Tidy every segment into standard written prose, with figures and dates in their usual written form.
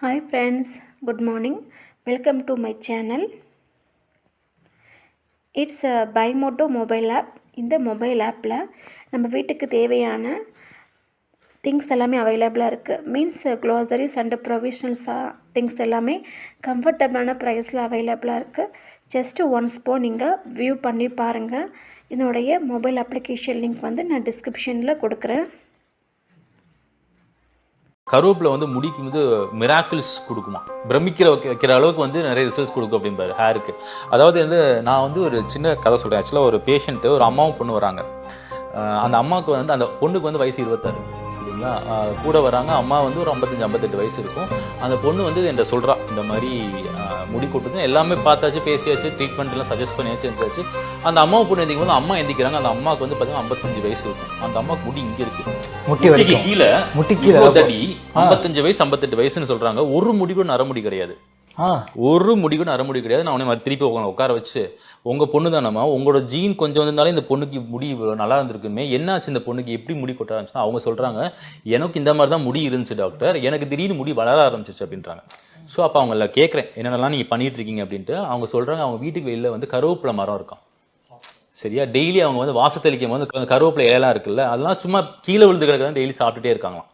Hi friends, good morning. Welcome to my channel. It's a Bimoto mobile app. இந்த mobile ஆப்பில் நம்ம வீட்டுக்கு தேவையான திங்ஸ் எல்லாமே அவைலபிளாக இருக்குது. மீன்ஸ் க்ளோசரிஸ் அண்ட் ப்ரொவிஷனல்ஸாக திங்ஸ் எல்லாமே கம்ஃபர்டபுளான ப்ரைஸில் அவைலபிளாக இருக்குது. ஜஸ்ட்டு ஒன்ஸ் நீங்கள் வியூ பண்ணி பாருங்கள். இதனுடைய மொபைல் அப்ளிகேஷன் லிங்க் வந்து நான் டிஸ்கிரிப்ஷனில் கொடுக்குறேன். கருவேப்பிலை வந்து முடிக்கு வந்து மிராக்கிள்ஸ் கொடுக்குமா, வைக்கிற அளவுக்கு வந்து நிறைய ரிசல்ட்ஸ் கொடுக்கும் அப்படின்பாரு ஹேருக்கு. அதாவது வந்து நான் வந்து ஒரு சின்ன கதை சொல்கிறேன். ஆக்சுவலாக ஒரு பேஷண்ட்டு, ஒரு அம்மாவும் பொண்ணு வராங்க. அந்த அம்மாவுக்கு வந்து அந்த பொண்ணுக்கு வந்து வயசு 26, சரிங்களா? கூட வராங்க. அம்மா வந்து ஒரு 55-58 வயசு இருக்கும். அந்த பொண்ணு வந்து என்கிட்ட சொல்கிறா, இந்த மாதிரி முடி கொட்டுது, எல்லாமே பார்த்தாச்சு, பேசியாச்சு, ட்ரீட்மெண்ட் எல்லாம் சஜஸ்ட் பண்ணியாச்சு, இருந்தாச்சு. அந்த அம்மாவை பொண்ணு எந்திக்கும் போது அம்மா எந்திக்கிறாங்க. அந்த அம்மாவுக்கு வந்து பார்த்தீங்கன்னா 55 வயசு இருக்கும். அந்த அம்மாவுக்கு முடி இங்கே இருக்கு, முட்டிக்கு கீழே, தடி 55 வயசு 58 வயசுன்னு சொல்றாங்க. ஒரு முடி கூட நரமுடி கிடையாது, ஒரு முடி கூட நரமுடி கிடையாது. நான் உடனே திருப்பி உட்கார வச்சு, உங்க பொண்ணு தானம்மா, உங்களோட ஜீன் கொஞ்சம் வந்திருந்தாலும் இந்த பொண்ணுக்கு முடி நல்லா இருந்திருக்குமே, என்னாச்சு இந்த பொண்ணுக்கு எப்படி முடி கொட்ட ஆரம்பிச்சுன்னா, அவங்க சொல்றாங்க, எனக்கு இந்த மாதிரி தான் முடி இருந்துச்சு டாக்டர், எனக்கு திடீர்னு முடி வளர ஆரம்பிச்சிச்சு அப்படின்றாங்க. ஸோ அப்போ அவங்கள கேட்குறேன், என்னென்னலாம் நீங்கள் பண்ணிட்டு இருக்கீங்க அப்படின்ட்டு. அவங்க சொல்றாங்க, அவங்க வீட்டுக்கு வெளியில் வந்து கருவேப்பிலை மரம் இருக்கும், சரியா? டெய்லி அவங்க வந்து வாச தெளிக்கும் போது கருவேப்பிலை இலையெல்லாம் இருக்குல்ல, அதெல்லாம் சும்மா கீழே விழுந்து கிடக்கிறதா டெய்லி சாப்பிட்டுட்டே இருக்காங்களாம்,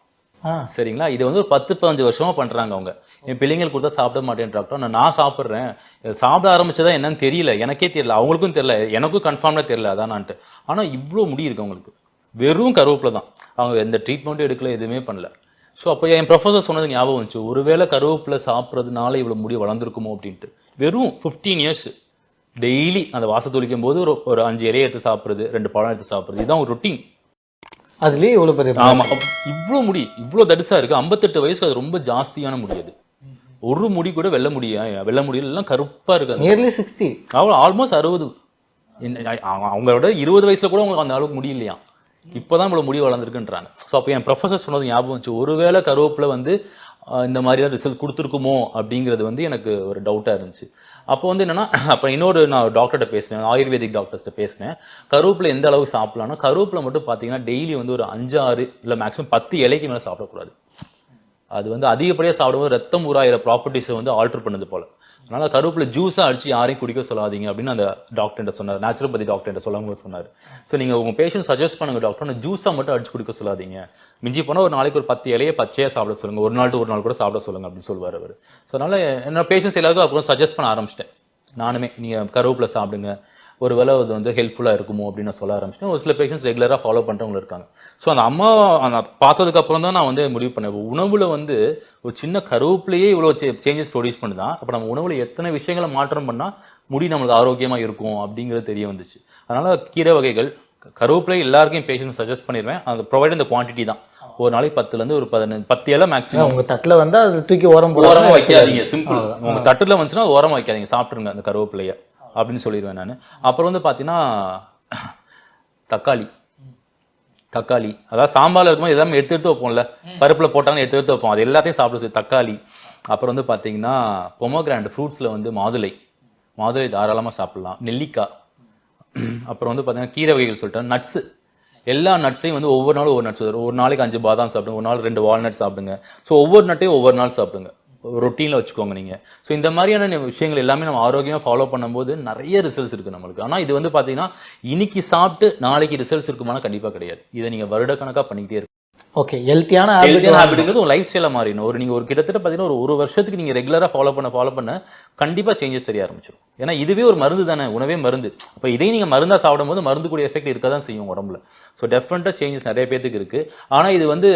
சரிங்களா? இது வந்து ஒரு 10-15 வருஷமா பண்றாங்க அவங்க. என் பிள்ளைங்களுக்கு கொடுத்தா சாப்பிட மாட்டேன் டாக்டர், நான் சாப்பிட்றேன், சாப்பிட ஆரம்பிச்சதா என்னன்னு தெரியல, எனக்கே தெரியல, அவங்களுக்கும் தெரியல, எனக்கும் கன்ஃபார்ம்ல தெரியல அதான்ட்டு. ஆனா இவ்வளோ முடி இருக்கு அவங்களுக்கு, வெறும் கருவேப்பிலை தான். அவங்க எந்த ட்ரீட்மெண்ட்டும் எடுக்கல, எதுவுமே பண்ணல. ஸோ அப்போ என் ப்ரொஃபஸர் சொன்னது ஞாபகம் வந்துச்சு, ஒருவேளை கருவேப்பிலை சாப்பிட்றதுனால இவ்வளோ முடி வளர்ந்துருக்குமோ அப்படின்ட்டு. வெறும் 15 இயர்ஸ் டெய்லி அந்த வாச தொளிக்கும் போது ஒரு 5 இலையை எடுத்து சாப்பிட்றது, 2 பழம் எடுத்து சாப்பிட்றது, இதுதான் ஒரு ரொட்டீன். அதுலயே இவ்வளவு பெரிய, ஆமா, இவ்வளவு முடி, இவ்வளவு தடிசா இருக்கு. 58 வயசுக்கு அது ரொம்ப ஜாஸ்தியான முடி. அது ஒரு முடி கூட வெள்ள முடியல, எல்லாம் கருப்பா இருக்கு. நியர்லி 60, அவ்வளவு ஆல்மோஸ்ட் 60. அவங்களோட 20 வயசுல கூட அவங்களுக்கு அந்த அளவுக்கு முடி இல்லையா, இப்பதான் இவ்வளவு முடி வளர்ந்துருக்குன்றாங்க. ஸோ அப்போ என் ப்ரொஃபஸர் சொன்னது ஞாபகம் வந்துச்சு, ஒருவேளை கருவேப்பிலை வந்து இந்த மாதிரியான ரிசல்ட் கொடுத்துருக்குமோ அப்படிங்கிறது வந்து எனக்கு ஒரு டவுட்டா இருந்துச்சு. அப்போ வந்து என்னன்னா, அப்போ இன்னொரு நான் டாக்டர்கிட்ட பேசினேன், ஆயுர்வேதிக் டாக்டர்ஸ்ட்ட பேசினேன். கருவேப்பிலை எந்த அளவுக்கு சாப்பிடலாம்னா, கருவேப்பிலை மட்டும் பார்த்தீங்கன்னா டெய்லி வந்து ஒரு 5-6 இல்லை மேக்ஸிமம் 10 இலைக்கு மேலே சாப்பிடக்கூடாது. அது வந்து அதிகப்படியாக சாப்பிடும்போது ரத்தம் ஊறாயிர ப்ராப்பர்ட்டிஸை வந்து ஆல்டர் பண்ணுது போல. அதனால கருவேப்பிலை ஜூஸா அடிச்சு யாரையும் குடிக்க சொல்லாதீங்க அப்படின்னு அந்த டாக்டர் சொன்னார், நேச்சுரோபதி டாக்டர் சொல்லுங்க சொன்னார். ஸோ நீங்க உங்க பேஷண்ட் சஜஸ்ட் பண்ணுங்க டாக்டர், ஜூஸா மட்டும் அடிச்சு குடிக்க சொல்லாதீங்க, மிஞ்சி போனா ஒரு நாளைக்கு ஒரு 10 இலையை பச்சையா சாப்பிட சொல்லுங்க, ஒரு நாள் கூட சாப்பிட சொல்லுங்க அப்படின்னு சொல்லுவார் அவர். ஸோ அதனால என்ன பேஷண்ட்ஸ் எல்லாருக்கும் அப்புறம் சஜஸ்ட் பண்ண ஆரம்பிச்சிட்டேன் நானுமே, நீங்க கருவேப்பிலை சாப்பிடுங்க, ஒரு வேளை அது வந்து ஹெல்ப்ஃபுல்லாக இருக்குமோ அப்படின்னு நான் சொல்ல ஆரம்பிச்சிட்டேன். ஒரு சில பேஷண்ட்ஸ் ரெகுலராக ஃபாலோ பண்ணுறவங்க இருக்காங்க. ஸோ அந்த அம்மா பார்த்ததுக்கு அப்புறம் தான் நான் வந்து முடிவு பண்ணேன், உணவுல வந்து ஒரு சின்ன கருவேப்பிலையே இவ்வளோ சேஞ்சஸ் ப்ரொடியூஸ் பண்ணுதான், அப்போ நம்ம உணவுல எத்தனை விஷயங்களை மாற்றம் பண்ணால் முடி நம்மளுக்கு ஆரோக்கியமாக இருக்கும் அப்படிங்கிறது தெரிய வந்துச்சு. அதனால கீரை வகைகள், கருவேப்பிலை எல்லாருக்கும் பேஷண்ட் சஜஸ்ட் பண்ணிடுவேன். அந்த ப்ரொவைட் இந்த குவான்டிட்டி தான், ஒரு நாளைக்கு 10 ஒரு 10 இலை மேக்ஸிமம். உங்க தட்டுல வந்து அது தூக்கி ஓரமா வைக்காதீங்க, சிம்பிள். உங்க தட்டுல வந்துச்சுன்னா ஓரமா வைக்காதீங்க, சாப்பிட்டுருங்க அந்த கருவேப்பிலைய அப்படின்னு சொல்லிடுவேன் நான். அப்புறம் வந்து பார்த்தீங்கன்னா தக்காளி, அதாவது சாம்பார்ல இருக்கும்போது எல்லாமே எடுத்து வைப்போம்ல, பருப்புல போட்டாங்கன்னு எடுத்து வைப்போம், அது எல்லாத்தையும் சாப்பிட தக்காளி. அப்புறம் வந்து பார்த்தீங்கன்னா பொமோகிரானட் ஃப்ரூட்ஸ்ல வந்து மாதுளை தாராளமாக சாப்பிடலாம், நெல்லிக்காய். அப்புறம் வந்து பார்த்தீங்கன்னா கீரை வகைகள் சொல்லிட்டேன், நட்ஸ், எல்லா நட்ஸையும் வந்து ஒவ்வொரு நாளும் ஒவ்வொரு நட்ஸ், ஒரு நாளைக்கு 5 பாதாம் சாப்பிடுங்க, ஒரு நாள் 2 வால்நட் சாப்பிடுங்க. ஸோ ஒவ்வொரு நட்டையும் ஒவ்வொரு நாள் சாப்பிடுங்க, ரொட்டீன்ல வச்சுக்கோங்க நீங்க. ஸோ இந்த மாதிரியான விஷயங்கள் எல்லாமே நம்ம ஆரோக்கியமா ஃபாலோ பண்ணும்போது நிறைய ரிசல்ட்ஸ் இருக்கு நம்மளுக்கு. ஆனா இது வந்து பாத்தீங்கன்னா இன்னைக்கு சாப்பிட்டு நாளைக்கு ரிசல்ட்ஸ் இருக்குமானா கண்டிப்பா கிடையாது. இதை நீங்க வருடக்கணக்கா பண்ணிக்கிட்டே இருக்கு. ஓகே, ஹெல்த்தியான ஹேபிட்ங்கிறது ஒரு லைஃப் ஸ்டைலா மாறிடும். நீங்க ஒரு கிட்டத்தட்ட பாத்தீங்கன்னா ஒரு வருஷத்துக்கு நீங்க ரெகுலரா ஃபாலோ பண்ண கண்டிப்பா சேஞ்சஸ் தெரிய ஆரம்பிச்சிடும். ஏன்னா இதுவே ஒரு மருந்து தானே, உணவே மருந்து. அப்ப இதையும் நீங்க மருந்தா சாப்பிடும் போது மருந்து கூடிய எஃபெக்ட் இருக்கதான் செய்யும் உடம்புல. ஸோ டெஃபினட்டா சேஞ்சஸ் நிறைய பேருக்கு இருக்கு. ஆனா இது வந்து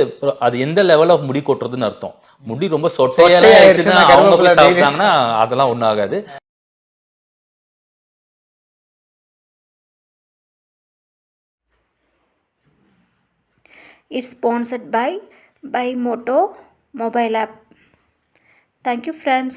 அது எந்த லெவல் ஆஃப் முடி கொட்டுறதுன்னு அர்த்தம். முடி ரொம்ப சொட்டையெல்லாம் அவங்க சாப்பிட்டாங்கன்னா அதெல்லாம் ஒன்றும் ஆகாது. It's sponsored by Bimoto mobile app. Thank you friends.